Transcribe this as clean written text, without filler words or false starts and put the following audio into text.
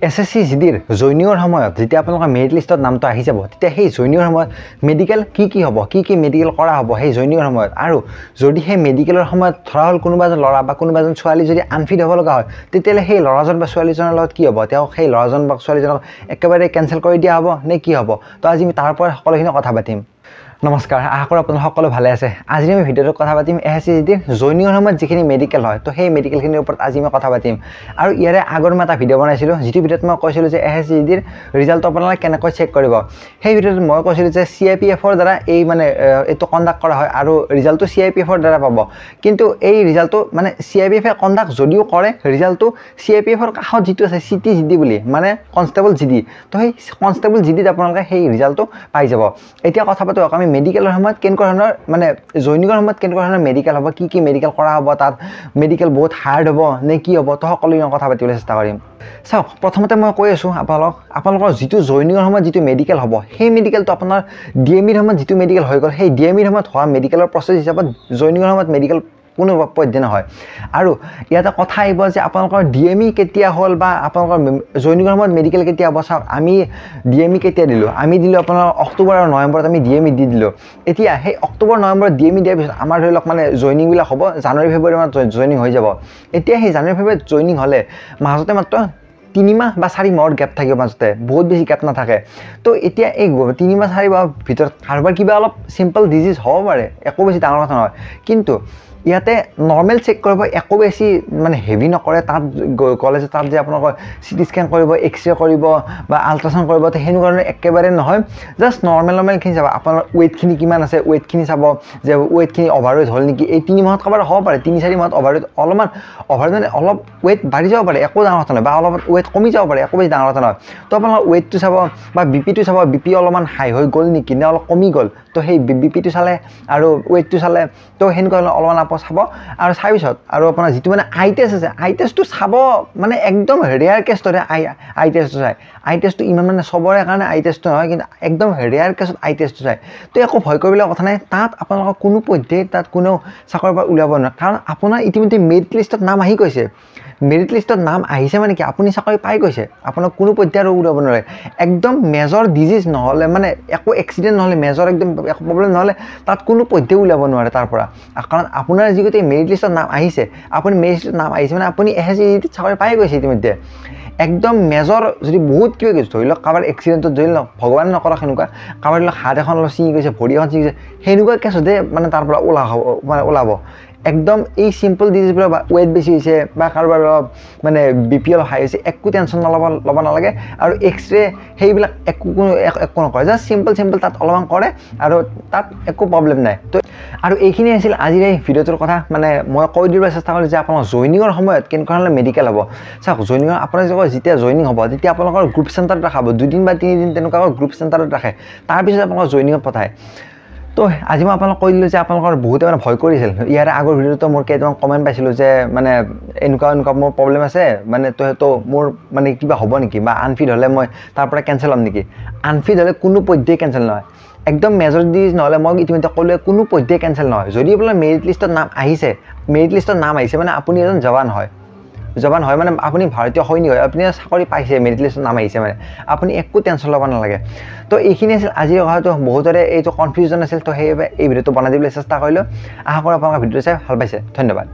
SSC জিডিৰ জইনিঙৰ সময়ত যেতিয়া আপোনালোকৰ মেৰিট লিষ্টত নামটো আহি যাব তেতিয়া সেই জইনিঙৰ সময়ত মেডিকেল কি হ'ব কি মেডিকেল কৰা হ'ব সেই জইনিঙৰ সময়ত আৰু যদি সেই মেডিকেলৰ সময়ত ধৰা হ'ল কোনোবা এজন ল'ৰা বা কোনোবা এজন ছোৱালী যদি আনফিট হ'ব লগা হয় তেতিয়াহ'লে সেই ল'ৰাজন বা ছোৱালীজনৰ লগত কি হ'ব তেওঁ সেই ল'ৰাজন বা ছোৱালীজনক একেবাৰে কেনচেল কৰি দিয়া হ'ব নে কি হ'ব তো আজি আমি তাৰ পৰা সকলোখিনি কথা পাতিম নমস্কাৰ আশা কৰোঁ আপোনালোক সকলো ভালে আছে আজি আমি ভিডিঅ'টোত কথা পাতিম SSC জিডিৰ জইনিঙৰ সময়ত যিখিনি মেডিকেল হয় তো সেই মেডিকেলখিনিৰ ওপৰত আজি আমি কথা পাতিম আৰু ইয়াৰে আগৰ মই এটা ভিডিঅ' বনাইছিলোঁ যিটো ভিডিঅ'ত মই কৈছিলোঁ যে SSC জিডিৰ ৰিজাল্ট আপোনালোকে কেনেকৈ চেক কৰিব সেই ভিডিঅ'ত মই কৈছিলোঁ যে CIPFৰ দ্বাৰা এই মানে এইটো কণ্ডাক্ট কৰা হয় আৰু ৰিজাল্টটো CIPFৰ দ্বাৰা পাব কিন্তু এই ৰিজাল্টটো মানে CIPFে কণ্ডাক্ট যদিও কৰে ৰিজাল্টটো CIPFৰ কাষত যিটো আছে CTGD বুলি মানে কনষ্টেবল জিডি তো সেই কনষ্টেবল জিডিত আপোনালোকে সেই ৰিজাল্টটো পাই যাব এতিয়া কথা পাতোঁ আমি মেডিকেলৰ সময়ত কেনেকুৱা ধৰণৰ মানে জইনিঙৰ সময়ত কেনেকুৱা ধৰণৰ মেডিকেল হ'ব কি মেডিকেল কৰা হ'ব তাত মেডিকেল বহুত হাৰ্ড হ'ব নে কি হ'ব তো সকলো কথা পাতিবলৈ চেষ্টা কৰিম চাওক প্ৰথমতে মই কৈ আছোঁ আপোনালোকৰ যিটো জইনিঙৰ সময়ত যিটো মেডিকেল হ'ব সেই মেডিকেলটো আপোনাৰ DMEৰ সময়ত যিটো মেডিকেল হৈ গ'ল সেই DMEৰ সময়ত হোৱা মেডিকেলৰ প্ৰচেছ হিচাপত জইনিঙৰ সময়ত মেডিকেল কোনো পদ্ধতি নহয় আৰু ইয়াতে কথা আহিব যে আপোনালোকৰ DME কেতিয়া হ'ল বা আপোনালোকৰ জইনিঙৰ সময়ত মেডিকেল কেতিয়া হ'ব চাওক আমি DME কেতিয়া দিলোঁ আমি দিলোঁ আপোনাৰ অক্টোবৰ আৰু নৱেম্বৰত আমি DME দি দিলোঁ এতিয়া সেই অক্টোবৰ নৱেম্বৰত DME দিয়াৰ পিছত আমাৰ ধৰি লওক মানে জইনিংবিলাক হ'ব জানুৱাৰী ফেব্ৰুৱাৰী মাহত জইনিং হৈ যাব এতিয়া সেই জানুৱাৰী ফেব্ৰুৱাৰীত জইনিং হ'লে মাজতে মাত্ৰ 3 মাহ বা 4 মাহৰ গেপ থাকিব মাজতে বহুত বেছি গেপ নাথাকে তো এতিয়া এই 3 মাহ 4 মাহৰ ভিতৰত কাৰোবাৰ কিবা অলপ চিম্পল ডিজিজ হ'ব পাৰে একো বেছি ডাঙৰ কথা নহয় কিন্তু ইয়াতে নৰ্মেল চেক কৰিব একো বেছি মানে হেভি নকৰে তাত কলেজ তাত যে আপোনালোকৰ CT স্কেন কৰিব এক্সৰে কৰিব বা আল্ট্ৰাচাউণ্ড কৰিব তো সেনেকুৱা ধৰণৰ একেবাৰে নহয় জাষ্ট নৰ্মেলখিনি চাব আপোনাৰ ৱেইটখিনি কিমান আছে ৱেইটখিনি চাব যে ৱেইটখিনি অভাৰৱেইট হ'ল নেকি এই 3 মাহত কাৰোবাৰ হ'ব পাৰে 3-4 মাহত অভাৰৱেইট অলপমান অভাৰৱেইট মানে অলপ ৱেইট বাঢ়ি যাব পাৰে একো ডাঙৰ কথা নহয় বা অলপ ৱেইট কমি যাব পাৰে একো বেছি ডাঙৰ কথা নহয় তো আপোনালোকৰ ৱেইটটো চাব বা BPটো চাব BP অলপমান হাই হৈ গ'ল নেকি নে অলপ কমি গ'ল তো সেই BPটো চালে আৰু ৱেইটটো চালে তো সেনেকুৱা অলপমান চাব আৰু চাই পিছত আৰু আপোনাৰ যিটো মানে আই টেষ্ট আছে আই টেষ্টটো চাব মানে একদম ৰেয়াৰ কেছটোৰে আই টেষ্টটো চাই আই টেষ্টটো ইমান মানে চবৰে কাৰণে আই টেষ্টটো নহয় কিন্তু একদম ৰেয়াৰ কেছত আই টেষ্টটো চাই তো একো ভয় কৰিবলগীয়া কথা নাই তাত আপোনালোকৰ কোনো পদ্ধতিৰে তাত কোনেও চাকৰিৰ পৰা উলিয়াব নোৱাৰে কাৰণ আপোনাৰ ইতিমধ্যে মেৰিট লিষ্টত নাম আহি গৈছে মেৰিট লিষ্টত নাম আহিছে মানে কি আপুনি চাকৰি পাই গৈছে আপোনাক কোনো পদ্ধতি আৰু উলিয়াব নোৱাৰে একদম মেজৰ ডিজিজ নহ'লে মানে একো এক্সিডেণ্ট নহ'লে মেজৰ একদম একো প্ৰব্লেম নহ'লে তাত কোনো পদ্ধতি উলিয়াব নোৱাৰে তাৰ পৰা কাৰণ আপোনাৰ যিগতে মেৰিট লিষ্টত নাম আহিছে আপুনি মেৰিট লিষ্টত নাম আহিছে মানে আপুনি SSC চাকৰি পাই গৈছে ইতিমধ্যে একদম মেজৰ যদি বহুত কিবা গৈছে ধৰি লওক কাৰোবাৰ এক্সিডেণ্টত ধৰি লওক ভগৱানে নকৰক সেনেকুৱা কাৰোবাৰ ধৰি লওক হাত এখন অলপ ছিঙি গৈছে ভৰি এখন ছিঙি গৈছে সেনেকুৱা কেছতে মানে তাৰ পৰা ওলাব একদম এই চিম্পল ডিজিজবোৰৰ বা ৱেইট বেছি হৈছে বা কাৰোবাৰ অলপ মানে BP অলপ হাই হৈছে একো টেনশ্যন ল'ব নালাগে আৰু এক্সৰে সেইবিলাক একো নকৰে জাষ্ট চিম্পল তাত অলপমান কৰে আৰু তাত একো প্ৰব্লেম নাই তো আৰু এইখিনি আছিল আজিৰ এই ভিডিঅ'টোৰ কথা মানে মই কৈ দিবলৈ চেষ্টা কৰিলোঁ যে আপোনাৰ জইনিঙৰ সময়ত কেনেকুৱা ধৰণৰ মেডিকেল হ'ব চাওক জইনিঙৰ আপোনাৰ যেতিয়া জইনিং হ'ব তেতিয়া আপোনালোকৰ গ্ৰুপ চেণ্টাৰত ৰাখাব 2 দিন বা 3 দিন তেনেকুৱাকৈ গ্ৰুপ চেণ্টাৰত ৰাখে তাৰপিছত আপোনালোকৰ জইনিঙত পঠায় তো আজি মই আপোনালোক কৈ দিলোঁ যে আপোনালোকৰ বহুতে মানে ভয় কৰিছিল ইয়াৰে আগৰ ভিডিঅ'টো মোৰ কেইটামান কমেণ্ট পাইছিলোঁ যে মানে এনেকুৱা মোৰ প্ৰব্লেম আছে মানে তো মোৰ মানে কিবা হ'ব নেকি বা আনফিট হ'লে মই তাৰ পৰা কেঞ্চেল হ'ম নেকি আনফিট হ'লে কোনো পদ্ধতিয়ে কেঞ্চেল নহয় একদম মেজৰ ডিজিজ নহ'লে মই ইতিমধ্যে ক'লোৱে কোনো পদ্ধতিয়ে কেঞ্চেল নহয় যদি আপোনাৰ মেৰিট লিষ্টত নাম আহিছে মানে আপুনি এজন জৱান হয় মানে আপুনি ভাৰতীয় সৈনিক হয় আপুনি চাকৰি পাইছে মেৰিট লিষ্টত নাম আহিছে মানে আপুনি একো টেনশ্যন ল'ব নালাগে তো এইখিনি আছিল আজিৰ কথাটো বহুতৰে এইটো কনফিউজন আছিল তো সেইবাবে এই ভিডিঅ'টো বনাই দিবলৈ চেষ্টা কৰিলোঁ আশা কৰোঁ আপোনালোকৰ ভিডিঅ'টো চাই ভাল পাইছে ধন্যবাদ